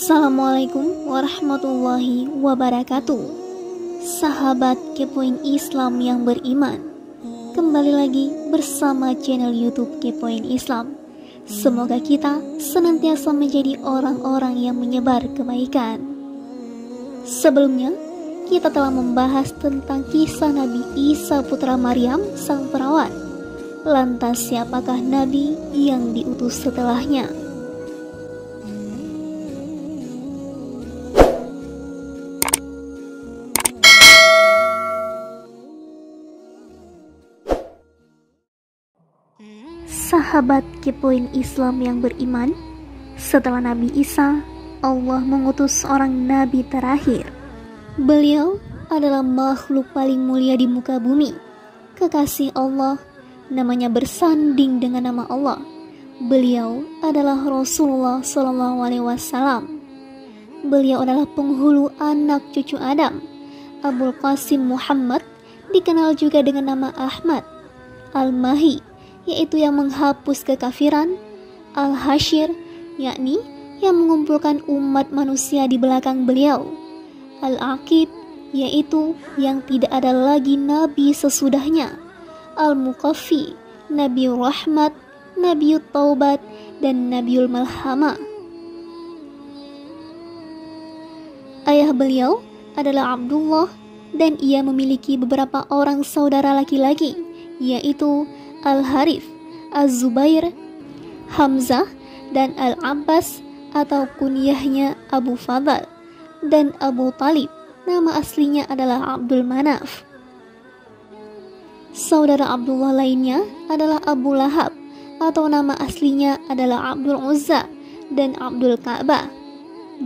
Assalamualaikum warahmatullahi wabarakatuh. Sahabat Kepoin Islam yang beriman, kembali lagi bersama channel YouTube Kepoin Islam. Semoga kita senantiasa menjadi orang-orang yang menyebar kebaikan. Sebelumnya, kita telah membahas tentang kisah Nabi Isa putra Maryam sang perawat. Lantas siapakah Nabi yang diutus setelahnya? Sahabat Kepoin Islam yang beriman, setelah Nabi Isa, Allah mengutus seorang Nabi terakhir. Beliau adalah makhluk paling mulia di muka bumi, kekasih Allah, namanya bersanding dengan nama Allah. Beliau adalah Rasulullah SAW. Beliau adalah penghulu anak cucu Adam. Abul Qasim Muhammad dikenal juga dengan nama Ahmad. Al-Mahi, yaitu yang menghapus kekafiran. Al-Hashir, yakni yang mengumpulkan umat manusia di belakang beliau. Al-Aqib, yaitu yang tidak ada lagi nabi sesudahnya. Al-Muqaffi, Nabiul Rahmat, Nabiul Taubat, dan Nabiul Malhamah. Ayah beliau adalah Abdullah, dan ia memiliki beberapa orang saudara laki-laki, yaitu Al-Harith, Az-Zubair, Hamzah, dan Al-Abbas atau kunyahnya Abu Fadl, dan Abu Talib, nama aslinya adalah Abdul Manaf. Saudara Abdullah lainnya adalah Abu Lahab atau nama aslinya adalah Abdul Uzza dan Abdul Ka'bah,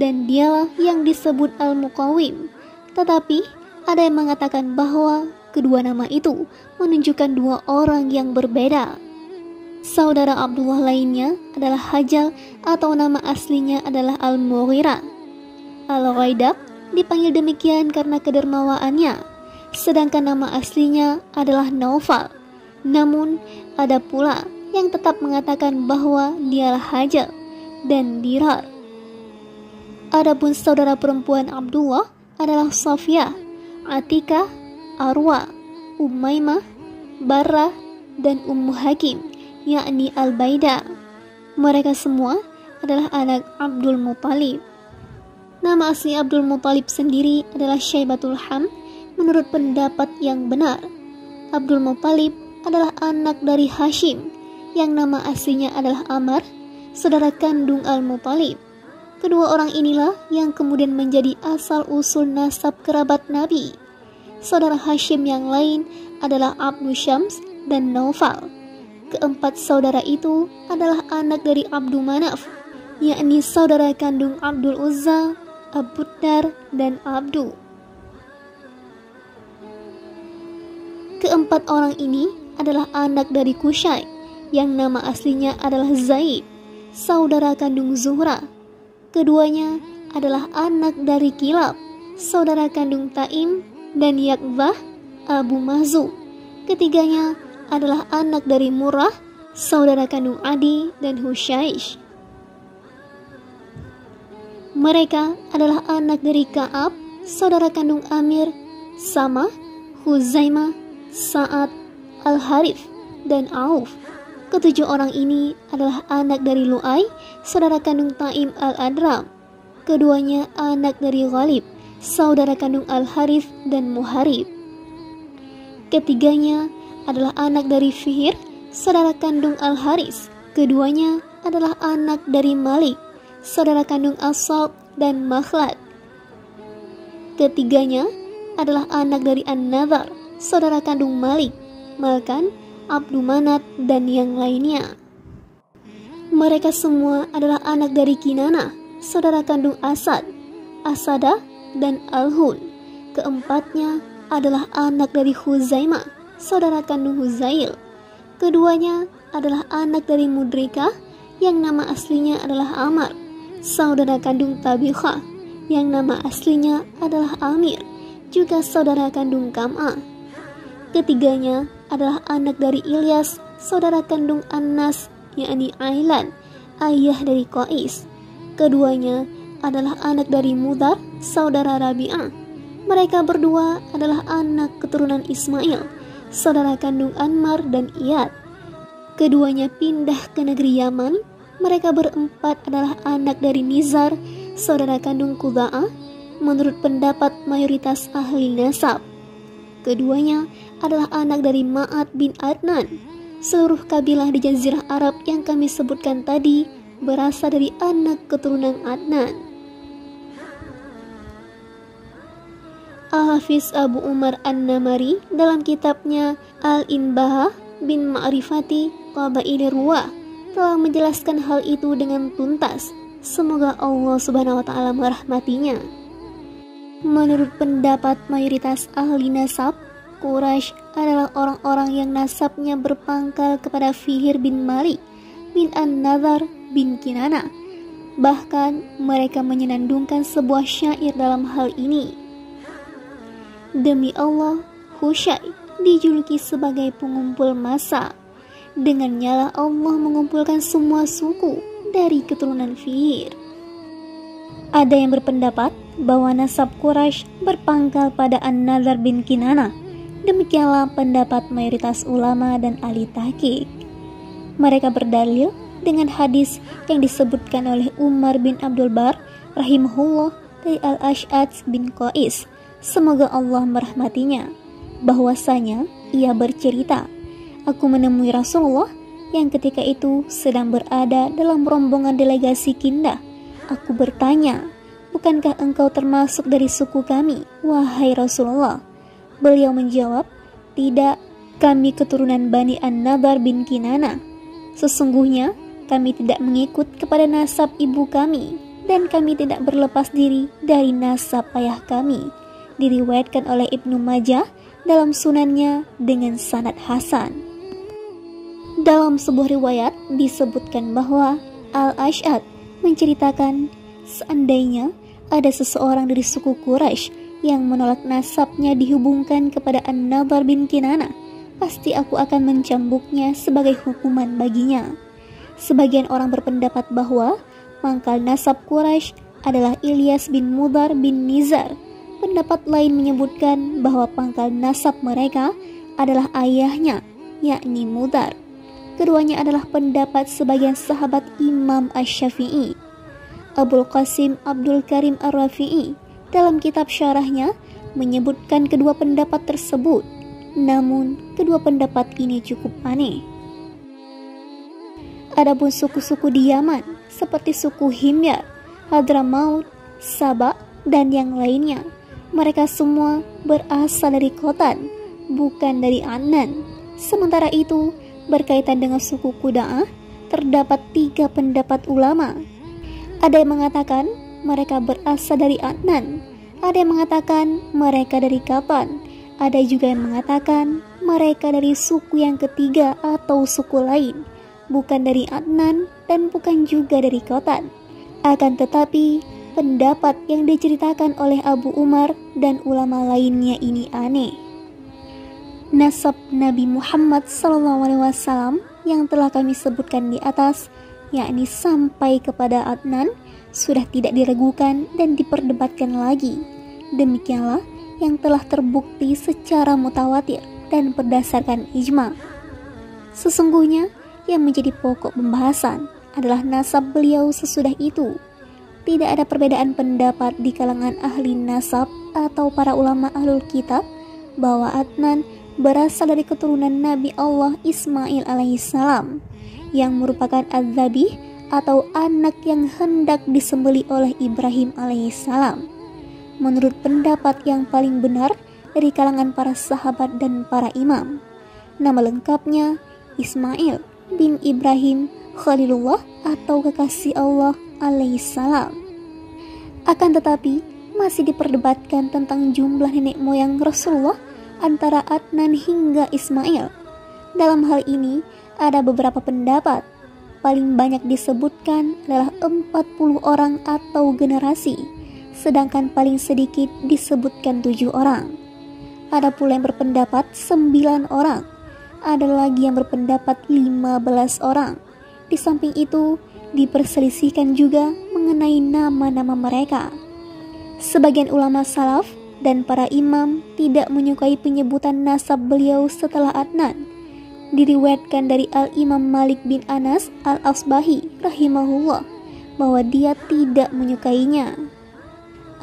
dan dialah yang disebut Al-Muqawim. Tetapi ada yang mengatakan bahwa kedua nama itu menunjukkan dua orang yang berbeda. Saudara Abdullah lainnya adalah Hajal atau nama aslinya adalah Al-Mughirah. Al-Ghaidaq dipanggil demikian karena kedermawaannya, sedangkan nama aslinya adalah Naufal. Namun ada pula yang tetap mengatakan bahwa dialah Hajal dan Dirar. Adapun saudara perempuan Abdullah adalah Safiyah, Atikah, Arwa, Umaymah, Barrah, dan Ummu Hakim, yakni Al-Baida. Mereka semua adalah anak Abdul Muthalib. Nama asli Abdul Muthalib sendiri adalah Syaibatul Ham menurut pendapat yang benar. Abdul Muthalib adalah anak dari Hashim, yang nama aslinya adalah Amr, saudara kandung Al-Muthalib. Kedua orang inilah yang kemudian menjadi asal-usul nasab kerabat Nabi. Saudara Hashim yang lain adalah Abdu Syams dan Naufal. Keempat saudara itu adalah anak dari Abdu Manaf, yakni saudara kandung Abdul Uzza, Abu Dar, dan Abdu. Keempat orang ini adalah anak dari Kushay, yang nama aslinya adalah Zaid, saudara kandung Zuhra. Keduanya adalah anak dari Kilab, saudara kandung Taim, dan Yakbah, Abu Mahzum. Ketiganya adalah anak dari Murrah, saudara kandung Adi dan Hushaish. Mereka adalah anak dari Ka'ab, saudara kandung Amir, Samah, Huzaimah, Sa'ad, Al-Harith, dan Auf. Ketujuh orang ini adalah anak dari Lu'ay, saudara kandung Taim Al-Adram. Keduanya anak dari Ghalib, saudara kandung Al-Harith dan Muharib. Ketiganya adalah anak dari Fihr, saudara kandung Al-Haris. Keduanya adalah anak dari Malik, saudara kandung As-Salt dan Makhlad. Ketiganya adalah anak dari An-Nadhar, saudara kandung Malik, Malkan, Abdu Manat, dan yang lainnya. Mereka semua adalah anak dari Kinanah, saudara kandung Asad, Asadah, dan Al-Hun. Keempatnya adalah anak dari Huzaimah, saudara kandung Huzail. Keduanya adalah anak dari Mudrikah, yang nama aslinya adalah Amar, saudara kandung Tabikhah, yang nama aslinya adalah Amir, juga saudara kandung Kam'ah. Ketiganya adalah anak dari Ilyas, saudara kandung An-Nas, yakni Ailan, ayah dari Qais. Keduanya adalah anak dari Mudar, saudara Rabi'ah. Mereka berdua adalah anak keturunan Ismail, saudara kandung Anmar dan Iyad. Keduanya pindah ke negeri Yaman. Mereka berempat adalah anak dari Nizar, saudara kandung Quda'ah, menurut pendapat mayoritas ahli nasab. Keduanya adalah anak dari Ma'ad bin Adnan. Seluruh kabilah di Jazirah Arab yang kami sebutkan tadi berasal dari anak keturunan Adnan. Al-Hafiz Abu Umar An-Namari dalam kitabnya Al-Inbahah bin Ma'rifati Qabaili Ruwah telah menjelaskan hal itu dengan tuntas. Semoga Allah Subhanahu wa taala merahmatinya. Menurut pendapat mayoritas ahli nasab, Quraisy adalah orang-orang yang nasabnya berpangkal kepada Fihr bin Malik bin An-Nadhar bin Kinana. Bahkan mereka menyenandungkan sebuah syair dalam hal ini. Demi Allah, Husyai dijuluki sebagai pengumpul massa. Dengannya lah Allah mengumpulkan semua suku dari keturunan Fihr. Ada yang berpendapat bahwa nasab Quraisy berpangkal pada An-Nadhar bin Kinana. Demikianlah pendapat mayoritas ulama dan ahli tahqiq. Mereka berdalil dengan hadis yang disebutkan oleh Umar bin Abdul Bar rahimahullah dari Al-Ash'ath bin Qais, semoga Allah merahmatinya, bahwasanya ia bercerita, aku menemui Rasulullah yang ketika itu sedang berada dalam rombongan delegasi Kindah. Aku bertanya, bukankah engkau termasuk dari suku kami, wahai Rasulullah? Beliau menjawab, tidak, kami keturunan Bani An-Nadhar bin Kinana. Sesungguhnya kami tidak mengikut kepada nasab ibu kami, dan kami tidak berlepas diri dari nasab ayah kami. Diriwayatkan oleh Ibnu Majah dalam sunannya dengan sanad hasan. Dalam sebuah riwayat disebutkan bahwa Al-Ash'ath menceritakan, seandainya ada seseorang dari suku Quraisy yang menolak nasabnya dihubungkan kepada An-Nadhar bin Kinana, pasti aku akan mencambuknya sebagai hukuman baginya. Sebagian orang berpendapat bahwa pangkal nasab Quraisy adalah Ilyas bin Mudar bin Nizar. Pendapat lain menyebutkan bahwa pangkal nasab mereka adalah ayahnya, yakni Mudar. Keduanya adalah pendapat sebagian sahabat Imam Asy-Syafi'i. Abul Qasim Abdul Karim Ar-Rafi'i dalam kitab syarahnya menyebutkan kedua pendapat tersebut. Namun, kedua pendapat ini cukup aneh. Adapun suku-suku di Yaman seperti suku Himyar, Hadramaut, Sabak, dan yang lainnya, mereka semua berasal dari Khotan, bukan dari Adnan. Sementara itu, berkaitan dengan suku Quda'ah, terdapat 3 pendapat ulama. Ada yang mengatakan mereka berasal dari Adnan, ada yang mengatakan mereka dari Qatan, ada juga yang mengatakan mereka dari suku yang ketiga atau suku lain, bukan dari Adnan dan bukan juga dari Qatan. Akan tetapi, pendapat yang diceritakan oleh Abu Umar dan ulama lainnya ini aneh. Nasab Nabi Muhammad SAW yang telah kami sebutkan di atas, yakni sampai kepada Adnan, sudah tidak diragukan dan diperdebatkan lagi. Demikianlah yang telah terbukti secara mutawatir dan berdasarkan ijma. Sesungguhnya yang menjadi pokok pembahasan adalah nasab beliau sesudah itu. Tidak ada perbedaan pendapat di kalangan ahli nasab atau para ulama ahlul kitab bahwa Adnan berasal dari keturunan Nabi Allah Ismail alaihissalam yang merupakan az-zabih atau anak yang hendak disembelih oleh Ibrahim alaihissalam. Menurut pendapat yang paling benar dari kalangan para sahabat dan para imam, nama lengkapnya Ismail bin Ibrahim Khalilullah atau kekasih Allah alaihissalam. Akan tetapi masih diperdebatkan tentang jumlah nenek moyang Rasulullah antara Adnan hingga Ismail. Dalam hal ini ada beberapa pendapat. Paling banyak disebutkan adalah 40 orang atau generasi, sedangkan paling sedikit disebutkan 7 orang. Ada pula yang berpendapat 9 orang. Ada lagi yang berpendapat 15 orang. Di samping itu, diperselisihkan juga mengenai nama-nama mereka. Sebagian ulama salaf dan para imam tidak menyukai penyebutan nasab beliau setelah Adnan. Diriwayatkan dari Al-Imam Malik bin Anas Al-Asbahi rahimahullah bahwa dia tidak menyukainya.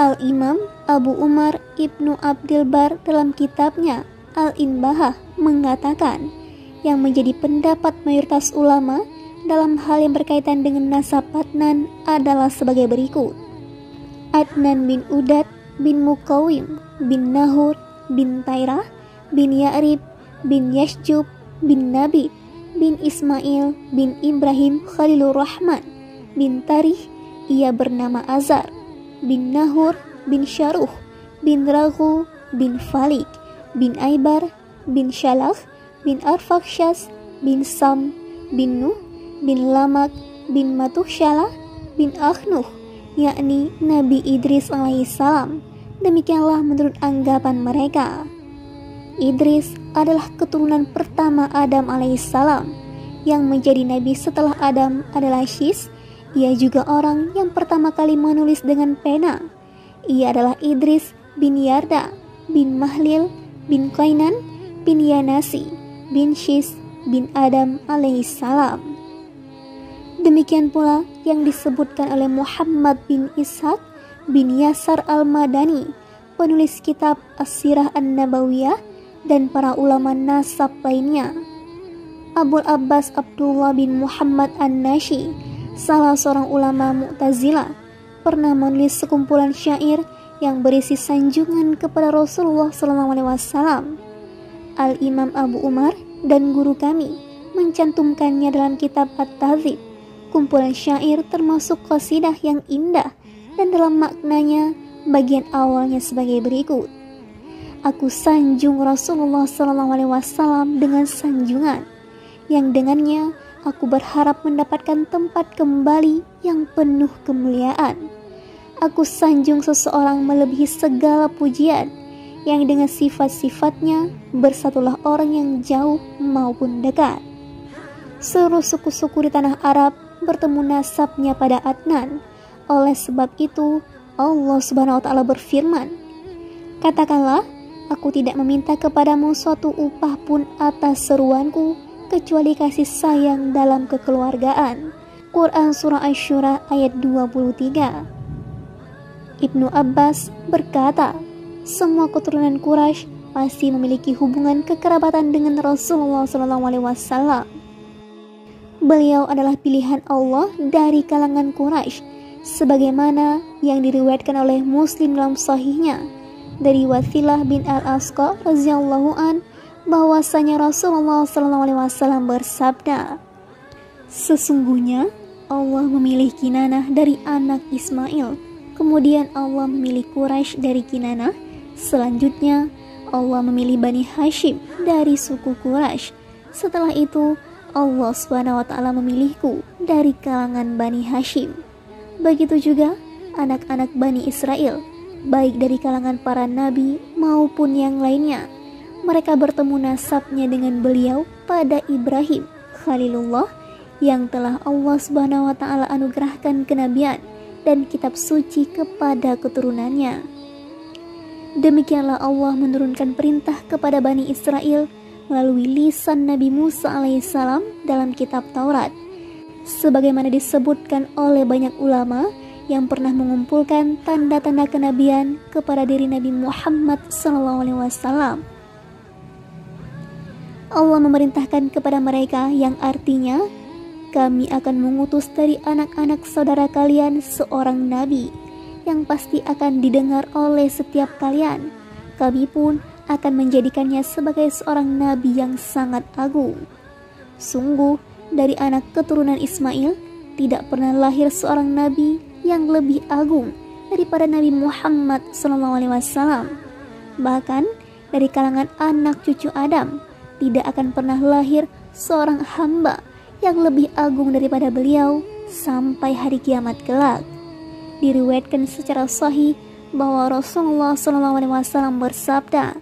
Al-Imam Abu Umar Ibnu Abdil Bar dalam kitabnya Al-Inbahah mengatakan yang menjadi pendapat mayoritas ulama dalam hal yang berkaitan dengan nasab Adnan adalah sebagai berikut. Adnan bin Udad bin Muqawim bin Nahur bin Tairah bin Ya'rib bin Yashjub bin Nabi bin Ismail bin Ibrahim Khalilur Rahman bin Tarih, ia bernama Azar bin Nahur bin Syaruh bin Raghu bin Falik bin Aibar bin Shalach bin Arfakshas bin Sam bin Nuh bin Lamak bin Matuhsyalah bin Akhnuh, yakni Nabi Idris alaihissalam. Demikianlah menurut anggapan mereka. Idris adalah keturunan pertama Adam alaihissalam. Yang menjadi nabi setelah Adam adalah Syis. Ia juga orang yang pertama kali menulis dengan pena. Ia adalah Idris bin Yarda bin Mahlil bin Qainan bin Yanasi bin Syis bin Adam alaihissalam. Demikian pula yang disebutkan oleh Muhammad bin Ishaq bin Yasar al-Madani, penulis kitab As-Sirah An-Nabawiyah, dan para ulama nasab lainnya. Abul Abbas Abdullah bin Muhammad An-Nashi, salah seorang ulama Mu'tazilah, pernah menulis sekumpulan syair yang berisi sanjungan kepada Rasulullah SAW. Al-Imam Abu Umar dan guru kami mencantumkannya dalam kitab At-Tadzib. Kumpulan syair termasuk qasidah yang indah, dan dalam maknanya bagian awalnya sebagai berikut. Aku sanjung Rasulullah SAW dengan sanjungan yang dengannya aku berharap mendapatkan tempat kembali yang penuh kemuliaan. Aku sanjung seseorang melebihi segala pujian, yang dengan sifat-sifatnya bersatulah orang yang jauh maupun dekat. Seluruh suku-suku di tanah Arab bertemu nasabnya pada Adnan. Oleh sebab itu Allah Subhanahu wa Ta'ala berfirman, katakanlah, aku tidak meminta kepadamu suatu upah pun atas seruanku kecuali kasih sayang dalam kekeluargaan. Quran Surah Asy-Syura ayat 23. Ibnu Abbas berkata, semua keturunan Quraisy pasti memiliki hubungan kekerabatan dengan Rasulullah SAW. Beliau adalah pilihan Allah dari kalangan Quraisy, sebagaimana yang diriwayatkan oleh Muslim dalam sahihnya dari Wathilah bin Al-Asqa radhiyallahu an, bahwasanya Rasulullah SAW bersabda, sesungguhnya Allah memilih Kinanah dari anak Ismail, kemudian Allah memilih Quraisy dari Kinanah, selanjutnya Allah memilih Bani Hashim dari suku Quraisy, setelah itu Allah Subhanahu wa Ta'ala memilihku dari kalangan Bani Hashim. Begitu juga anak-anak Bani Israel, baik dari kalangan para nabi maupun yang lainnya. Mereka bertemu nasabnya dengan beliau pada Ibrahim Khalilullah, yang telah Allah Subhanahu wa Ta'ala anugerahkan kenabian dan kitab suci kepada keturunannya. Demikianlah Allah menurunkan perintah kepada Bani Israel melalui lisan Nabi Musa alaihissalam dalam kitab Taurat, sebagaimana disebutkan oleh banyak ulama yang pernah mengumpulkan tanda-tanda kenabian kepada diri Nabi Muhammad SAW. Allah memerintahkan kepada mereka yang artinya, kami akan mengutus dari anak-anak saudara kalian seorang nabi yang pasti akan didengar oleh setiap kalian. Kami pun akan menjadikannya sebagai seorang nabi yang sangat agung. Sungguh, dari anak keturunan Ismail tidak pernah lahir seorang nabi yang lebih agung daripada Nabi Muhammad SAW. Bahkan dari kalangan anak cucu Adam tidak akan pernah lahir seorang hamba yang lebih agung daripada beliau sampai hari kiamat kelak. Diriwayatkan secara sahih bahwa Rasulullah SAW bersabda,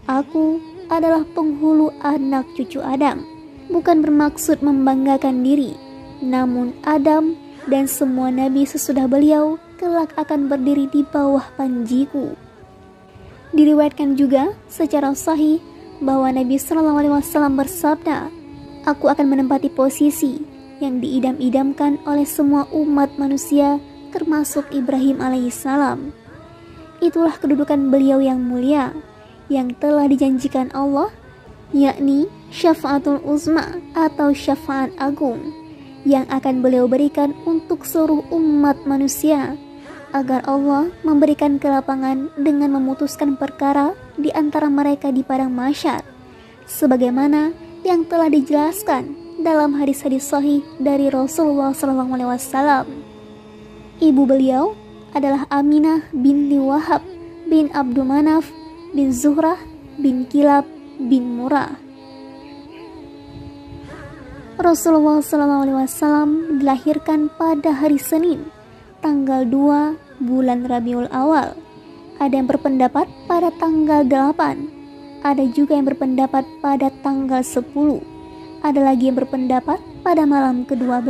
aku adalah penghulu anak cucu Adam, bukan bermaksud membanggakan diri, Namun Adam dan semua nabi sesudah beliau kelak akan berdiri di bawah panjiku. Diriwayatkan juga secara sahih bahwa Nabi SAW bersabda, "Aku akan menempati posisi yang diidam-idamkan oleh semua umat manusia termasuk Ibrahim alaihissalam." Itulah kedudukan beliau yang mulia yang telah dijanjikan Allah, yakni syafaatul uzma atau syafaat agung yang akan beliau berikan untuk seluruh umat manusia, agar Allah memberikan kelapangan dengan memutuskan perkara di antara mereka di padang mahsyar, sebagaimana yang telah dijelaskan dalam hadis-hadis sahih dari Rasulullah SAW. Ibu beliau adalah Aminah binti Wahab bin Abdul Manaf bin Zuhrah bin Kilab bin Murrah. Rasulullah SAW dilahirkan pada hari Senin, tanggal 2 bulan Rabiul Awal. Ada yang berpendapat pada tanggal 8, ada juga yang berpendapat pada tanggal 10, ada lagi yang berpendapat pada malam ke-12.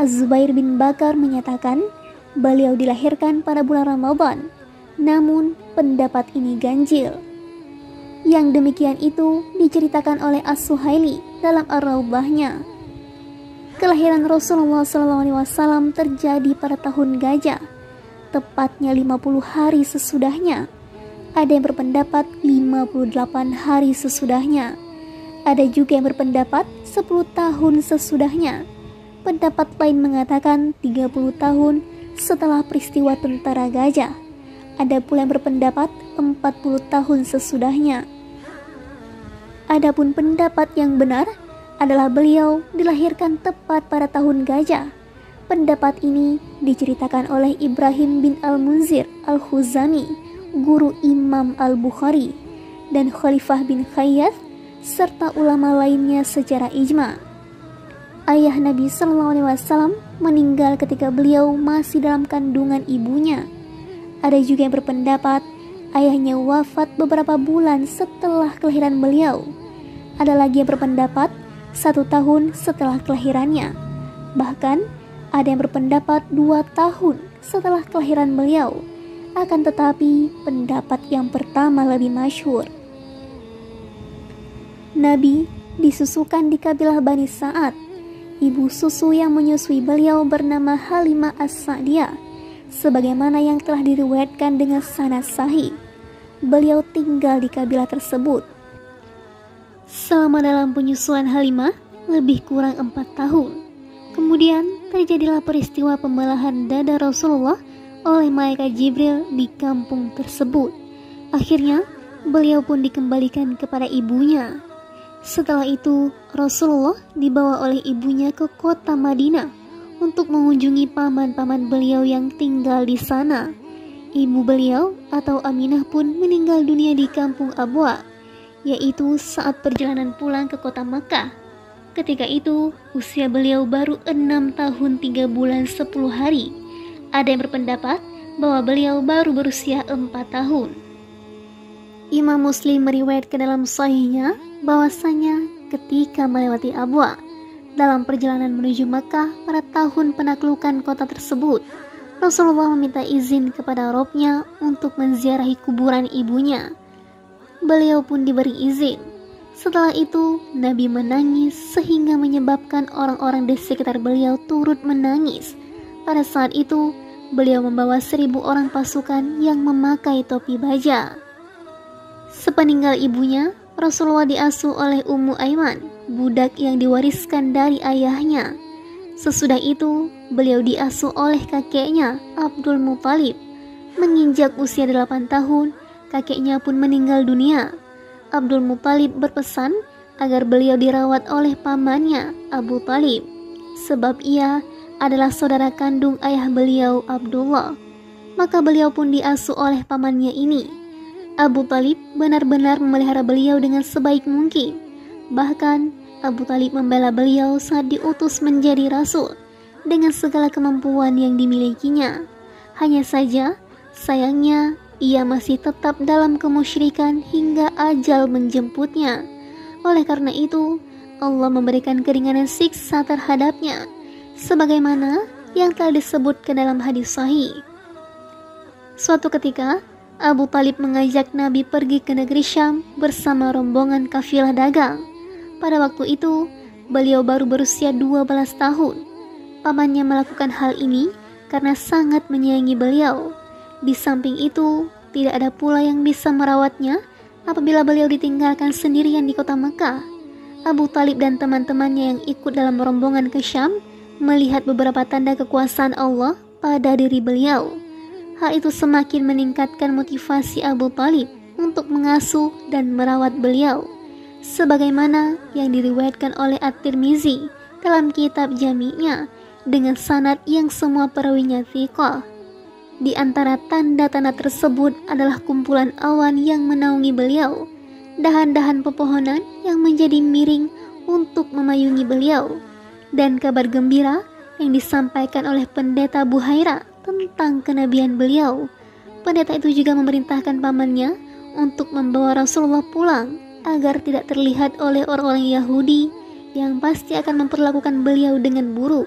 Az-Zubair bin Bakar menyatakan beliau dilahirkan pada bulan Ramadan, namun pendapat ini ganjil. Yang demikian itu diceritakan oleh As-Suhaili dalam Ar-Raudhahnya. Kelahiran Rasulullah SAW terjadi pada tahun gajah, tepatnya 50 hari sesudahnya. Ada yang berpendapat 58 hari sesudahnya. Ada juga yang berpendapat 10 tahun sesudahnya. Pendapat lain mengatakan 30 tahun setelah peristiwa tentara gajah. Ada pula yang berpendapat 40 tahun sesudahnya. Adapun pendapat yang benar adalah beliau dilahirkan tepat pada tahun gajah. Pendapat ini diceritakan oleh Ibrahim bin Al-Munzir Al-Khuzami, guru Imam Al-Bukhari, dan Khalifah bin Khayyat, serta ulama lainnya secara ijma. Ayah Nabi SAW meninggal ketika beliau masih dalam kandungan ibunya. Ada juga yang berpendapat ayahnya wafat beberapa bulan setelah kelahiran beliau. Ada lagi yang berpendapat 1 tahun setelah kelahirannya. Bahkan ada yang berpendapat 2 tahun setelah kelahiran beliau. Akan tetapi pendapat yang pertama lebih masyhur. Nabi disusukan di kabilah Bani Sa'ad. Ibu susu yang menyusui beliau bernama Halimah As-Sa'diyah, sebagaimana yang telah diriwayatkan dengan sanad sahih. Beliau tinggal di kabilah tersebut. Selama dalam penyusuan Halimah lebih kurang 4 tahun. Kemudian terjadilah peristiwa pembelahan dada Rasulullah oleh malaikat Jibril di kampung tersebut. Akhirnya beliau pun dikembalikan kepada ibunya. Setelah itu Rasulullah dibawa oleh ibunya ke kota Madinah untuk mengunjungi paman-paman beliau yang tinggal di sana. Ibu beliau atau Aminah pun meninggal dunia di kampung Abwa, yaitu saat perjalanan pulang ke kota Makkah. Ketika itu usia beliau baru 6 tahun 3 bulan 10 hari. Ada yang berpendapat bahwa beliau baru berusia 4 tahun. Imam Muslim meriwayatkan dalam sahihnya bahwasanya ketika melewati Abwa dalam perjalanan menuju Makkah pada tahun penaklukan kota tersebut, Rasulullah meminta izin kepada Robnya untuk menziarahi kuburan ibunya. Beliau pun diberi izin. Setelah itu Nabi menangis sehingga menyebabkan orang-orang di sekitar beliau turut menangis. Pada saat itu beliau membawa 1000 orang pasukan yang memakai topi baja. Sepeninggal ibunya, Rasulullah diasuh oleh Ummu Aiman, budak yang diwariskan dari ayahnya. Sesudah itu beliau diasuh oleh kakeknya Abdul Muthalib. Menginjak usia 8 tahun, kakeknya pun meninggal dunia. Abdul Muthalib berpesan agar beliau dirawat oleh pamannya Abu Talib, sebab ia adalah saudara kandung ayah beliau Abdullah. Maka beliau pun diasuh oleh pamannya ini. Abu Talib benar-benar memelihara beliau dengan sebaik mungkin. Bahkan Abu Talib membela beliau saat diutus menjadi rasul dengan segala kemampuan yang dimilikinya. Hanya saja sayangnya ia masih tetap dalam kemusyrikan hingga ajal menjemputnya. Oleh karena itu Allah memberikan keringanan siksa terhadapnya, sebagaimana yang telah disebutkan dalam hadis sahih. Suatu ketika, Abu Talib mengajak Nabi pergi ke negeri Syam bersama rombongan kafilah dagang. Pada waktu itu, beliau baru berusia 12 tahun. Pamannya melakukan hal ini karena sangat menyayangi beliau. Di samping itu, tidak ada pula yang bisa merawatnya apabila beliau ditinggalkan sendirian di kota Mekah. Abu Talib dan teman-temannya yang ikut dalam rombongan ke Syam melihat beberapa tanda kekuasaan Allah pada diri beliau. Hal itu semakin meningkatkan motivasi Abu Talib untuk mengasuh dan merawat beliau, sebagaimana yang diriwayatkan oleh At-Tirmizi dalam kitab Jami'-nya dengan sanad yang semua perawinya thiqah. Di antara tanda-tanda tersebut adalah kumpulan awan yang menaungi beliau, dahan-dahan pepohonan yang menjadi miring untuk memayungi beliau, dan kabar gembira yang disampaikan oleh pendeta Buhaira tentang kenabian beliau. Pendeta itu juga memerintahkan pamannya untuk membawa Rasulullah pulang agar tidak terlihat oleh orang-orang Yahudi yang pasti akan memperlakukan beliau dengan buruk.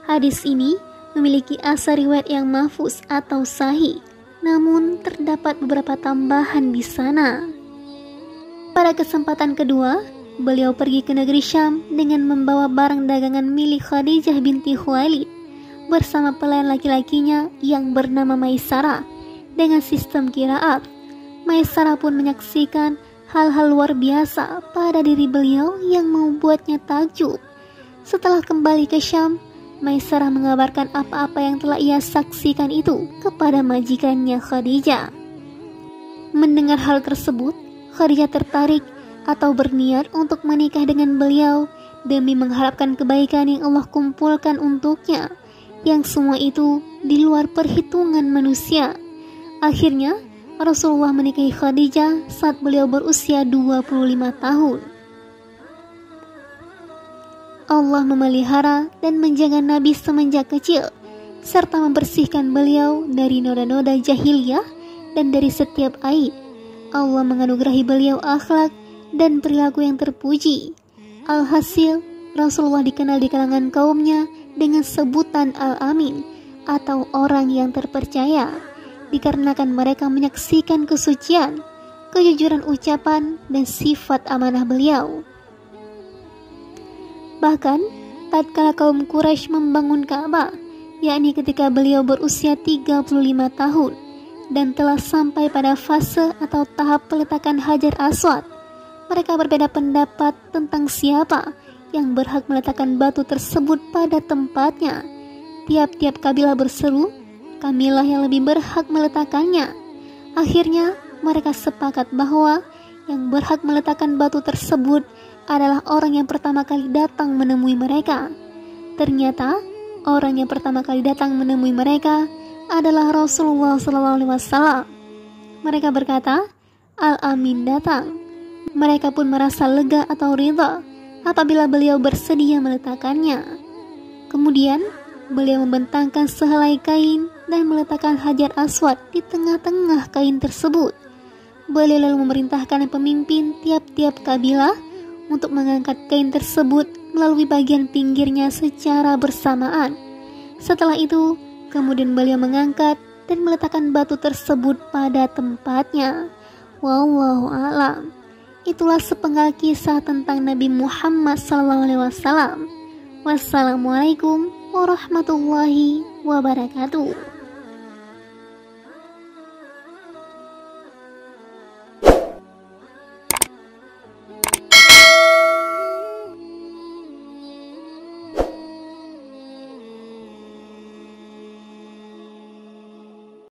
Hadis ini memiliki asal riwayat yang mahfuz atau sahih, namun terdapat beberapa tambahan di sana. Pada kesempatan kedua, beliau pergi ke negeri Syam dengan membawa barang dagangan milik Khadijah binti Khuwailid bersama pelayan laki-lakinya yang bernama Maisarah dengan sistem qiraat. Maisarah pun menyaksikan hal-hal luar biasa pada diri beliau yang membuatnya takjub. Setelah kembali ke Syam, Maisarah mengabarkan apa-apa yang telah ia saksikan itu kepada majikannya Khadijah. Mendengar hal tersebut, Khadijah tertarik atau berniat untuk menikah dengan beliau demi mengharapkan kebaikan yang Allah kumpulkan untuknya, yang semua itu di luar perhitungan manusia. Akhirnya, Rasulullah menikahi Khadijah saat beliau berusia 25 tahun. Allah memelihara dan menjaga Nabi semenjak kecil, serta membersihkan beliau dari noda-noda jahiliyah dan dari setiap aib. Allah menganugerahi beliau akhlak dan perilaku yang terpuji. Alhasil, Rasulullah dikenal di kalangan kaumnya dengan sebutan Al-Amin atau orang yang terpercaya, dikarenakan mereka menyaksikan kesucian, kejujuran ucapan, dan sifat amanah beliau. Bahkan, tatkala kaum Quraisy membangun Ka'bah, yakni ketika beliau berusia 35 tahun, dan telah sampai pada fase atau tahap peletakan Hajar Aswad, mereka berbeda pendapat tentang siapa yang berhak meletakkan batu tersebut pada tempatnya. Tiap-tiap kabilah berseru, kamilah yang lebih berhak meletakkannya. Akhirnya, mereka sepakat bahwa yang berhak meletakkan batu tersebut adalah orang yang pertama kali datang menemui mereka. Ternyata, orang yang pertama kali datang menemui mereka adalah Rasulullah SAW. Mereka berkata, Al-Amin datang. Mereka pun merasa lega atau ridha apabila beliau bersedia meletakkannya. Kemudian, beliau membentangkan sehelai kain dan meletakkan Hajar Aswad di tengah-tengah kain tersebut. Beliau lalu memerintahkan pemimpin tiap-tiap kabilah untuk mengangkat kain tersebut melalui bagian pinggirnya secara bersamaan. Setelah itu, kemudian beliau mengangkat dan meletakkan batu tersebut pada tempatnya. Wallahu a'lam. Itulah sepenggal kisah tentang Nabi Muhammad SAW. Wassalamualaikum warahmatullahi wabarakatuh.